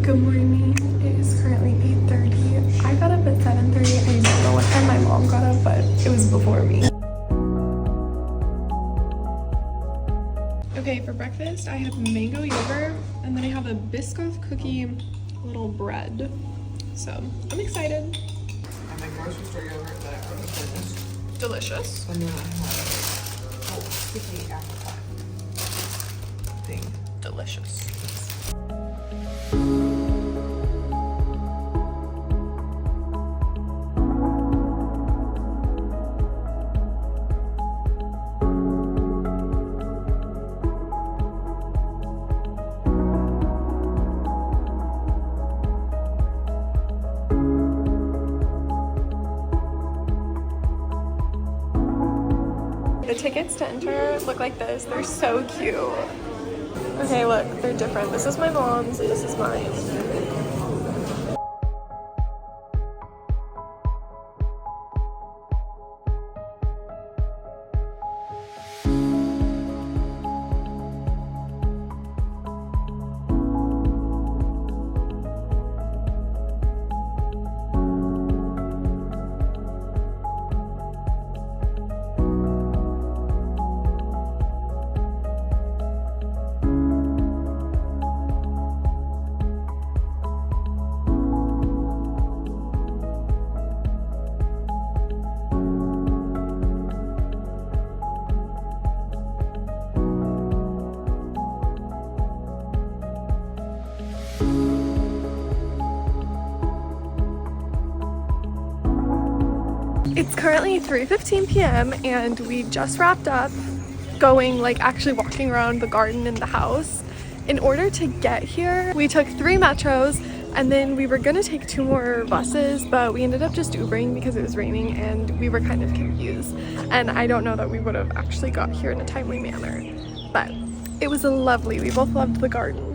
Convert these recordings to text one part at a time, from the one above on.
Good morning. It is currently 8:30. I got up at 7:30. I don't know what time my mom got up, but it was before me. Okay, for breakfast I have mango yogurt and then I have a Biscoff cookie little bread. So I'm excited. And my grocery store yogurt that I already purchased. Delicious. And then I have sticky apricot thing. Delicious. The tickets to enter look like this. They're so cute. Okay, look, they're different. This is my mom's, this is mine. It's currently 3:15 p.m. and we just wrapped up going, like actually walking around the garden and the house. In order to get here, we took 3 metros and then we were gonna take 2 more buses, but we ended up just Ubering because it was raining and we were kind of confused. And I don't know that we would have actually got here in a timely manner, but it was lovely. We both loved the garden.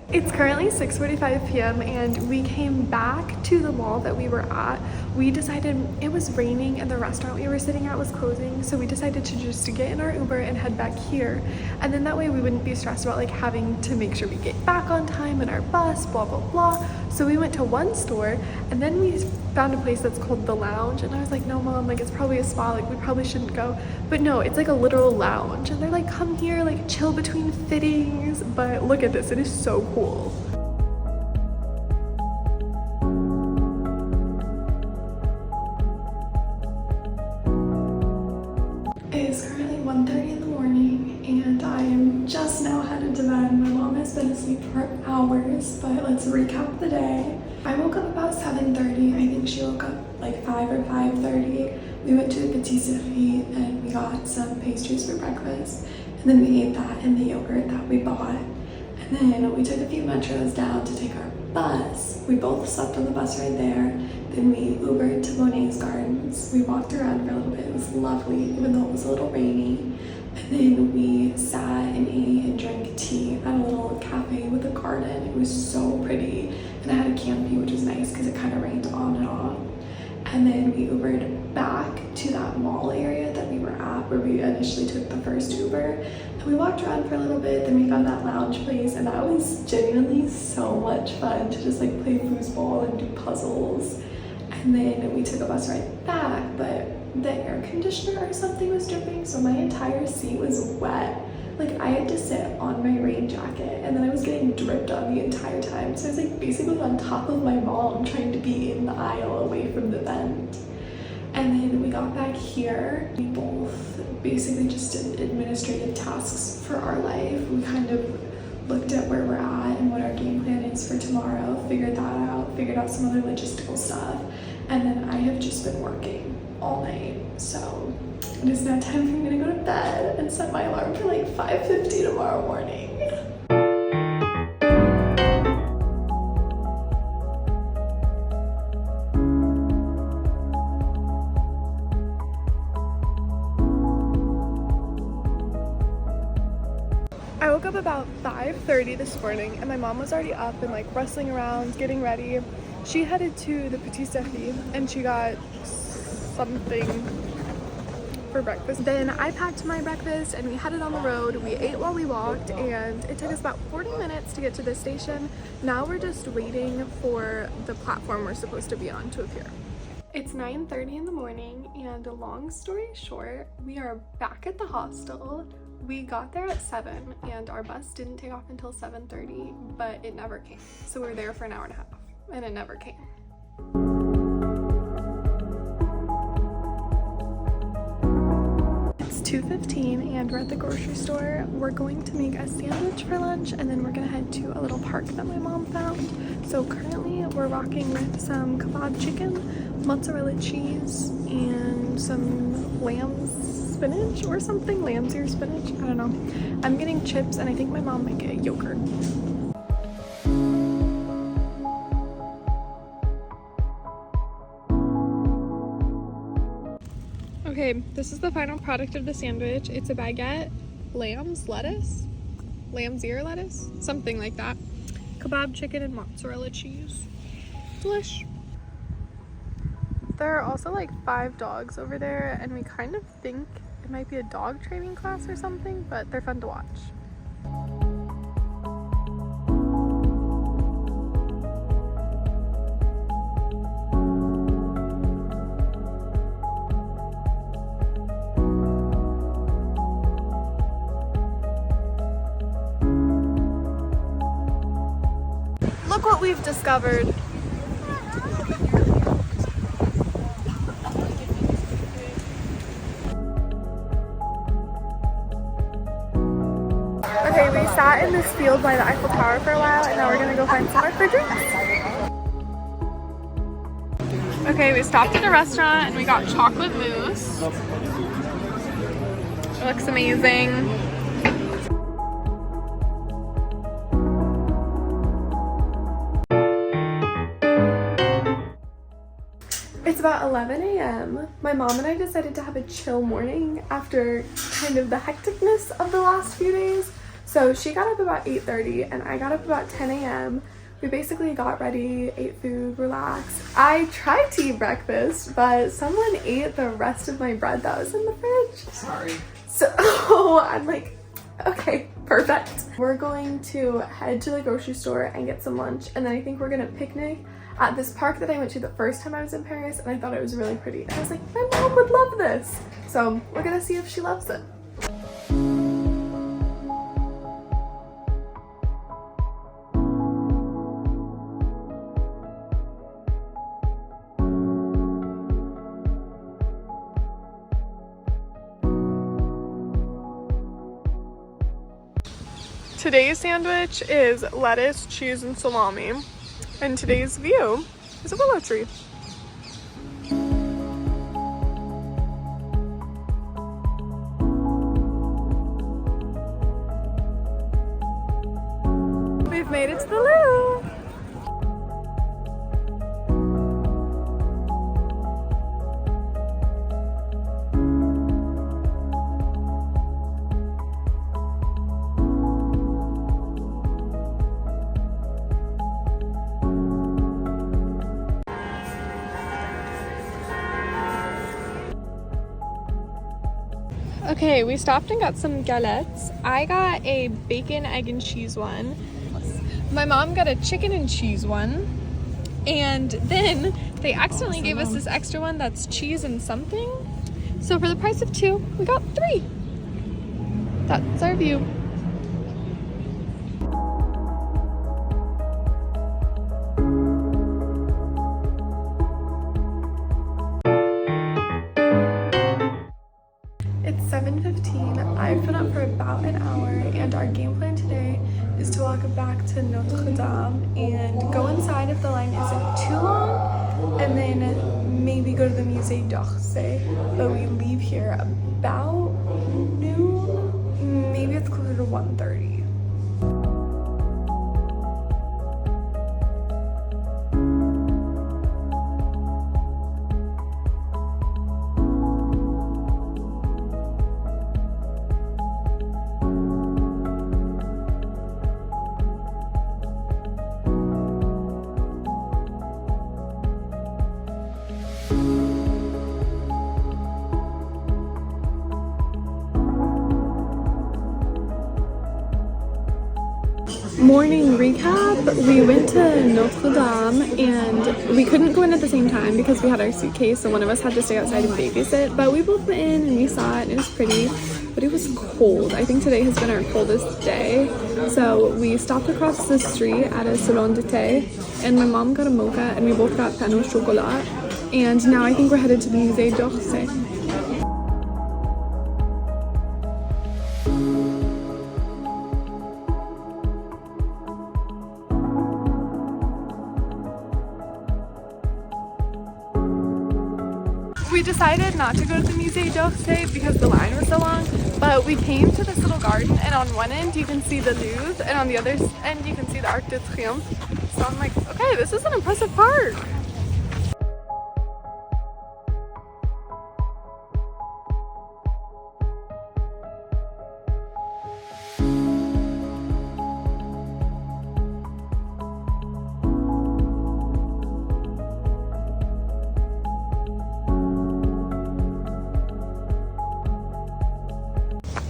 It's currently 6:45 p.m. and we came back to the mall that we were at. We decided it was raining and the restaurant we were sitting at was closing, so we decided to just get in our Uber and head back here. And then that way we wouldn't be stressed about like having to make sure we get back on time in our bus, blah, blah, blah. So we went to one store and then we found a place that's called The Lounge. And I was like, no, Mom, like it's probably a spa, like we probably shouldn't go. But no, it's like a literal lounge. And they're like, come here, like chill between fittings. But look at this, it is so cool. It is currently 1:30 in the morning and I am just now headed to bed. My mom has been asleep for hours, but let's recap the day. I woke up about 7:30. I think she woke up like 5 or 5:30. We went to a patisserie and we got some pastries for breakfast. And then we ate that and the yogurt that we bought. And then we took a few metros down to take our bus. We both slept on the bus right there. Then we Ubered to Monet's Gardens. We walked around for a little bit. It was lovely, even though it was a little rainy. And then we sat and ate and drank tea at a little cafe with a garden. It was so pretty. And it had a canopy, which was nice because it kind of rained on and off. And then we Ubered back to that mall area that we were at where we initially took the first Uber. And we walked around for a little bit, then we found that lounge place, and that was genuinely so much fun to just like play foosball and do puzzles. And then we took a bus ride back, but the air conditioner or something was dripping, so my entire seat was wet. Like I had to sit on my rain jacket and then I was getting dripped on the entire time. So I was like basically on top of my mom trying to be in the aisle away from the vent. And then we got back here. We both basically just did administrative tasks for our life. We kind of looked at where we're at and what our game plan is for tomorrow, figured that out, figured out some other logistical stuff. And then I have just been working all night. So it is now time for me to go to bed and set my alarm for like 5:50 tomorrow morning. I woke up about 5:30 this morning and my mom was already up and like rustling around, getting ready. She headed to the patisserie and she got something for breakfast. Then I packed my breakfast and we headed on the road. We ate while we walked and it took us about 40 minutes to get to the station. Now we're just waiting for the platform we're supposed to be on to appear. It's 9:30 in the morning and long story short, we are back at the hostel. We got there at 7 and our bus didn't take off until 7:30, but it never came. So we were there for an hour and a half and it never came. It's 2:15 and we're at the grocery store. We're going to make a sandwich for lunch and then we're gonna head to a little park that my mom found. So currently we're rocking with some kebab chicken, mozzarella cheese, and some lamb's spinach or something, lamb's ear spinach, I don't know. I'm getting chips and I think my mom might get yogurt. Okay, this is the final product of the sandwich. It's a baguette, lamb's lettuce, lamb's ear lettuce, something like that. Kebab chicken and mozzarella cheese. Delish. There are also like 5 dogs over there and we kind of think it might be a dog training class or something, but they're fun to watch. Look what we've discovered. Okay, we sat in this field by the Eiffel Tower for a while and now we're gonna go find somewhere for drinks. Okay, we stopped at a restaurant and we got chocolate mousse. It looks amazing. It's about 11 a.m. My mom and I decided to have a chill morning after kind of the hecticness of the last few days. So she got up about 8:30 and I got up about 10 a.m. We basically got ready, ate food, relaxed. I tried to eat breakfast, but someone ate the rest of my bread that was in the fridge. Sorry. So I'm like, okay, perfect. We're going to head to the grocery store and get some lunch and then I think we're gonna picnic at this park that I went to the first time I was in Paris and I thought it was really pretty. And I was like, my mom would love this. So we're gonna see if she loves it. Today's sandwich is lettuce, cheese, and salami. And today's view is a willow tree. We've made it to the Louvre. Okay, we stopped and got some galettes. I got a bacon, egg, and cheese one. My mom got a chicken and cheese one. And then they accidentally gave us this extra one that's cheese and something. So for the price of 2, we got 3. That's our view. It's 7:15. I've been up for about an hour and our game plan today is to walk back to Notre Dame and go inside if the line isn't too long and then maybe go to the Musée d'Orsay. But we leave here about noon, maybe it's closer to 1:30. Morning recap. We went to Notre Dame and we couldn't go in at the same time because we had our suitcase, so one of us had to stay outside and babysit, but we both went in and we saw it and it was pretty, but it was cold. I think today has been our coldest day. So we stopped across the street at a salon de thé and my mom got a mocha and we both got pain au chocolat, and now I think we're headed to the Musée d'Orsay. We decided not to go to the Musée d'Orsay because the line was so long, but we came to this little garden and on one end you can see the Louvre and on the other end you can see the Arc de Triomphe. So I'm like, okay, this is an impressive park.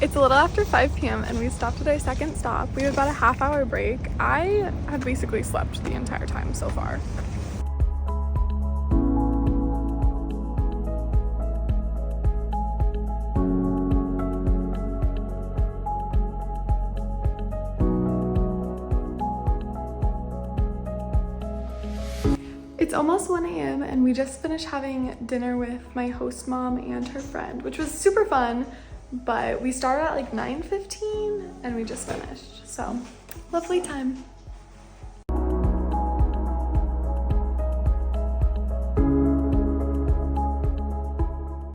It's a little after 5 p.m. and we stopped at our second stop. We had about a half-hour break. I have basically slept the entire time so far. It's almost 1 a.m. and we just finished having dinner with my host mom and her friend, which was super fun. But we started at like 9:15 and we just finished. So, lovely time.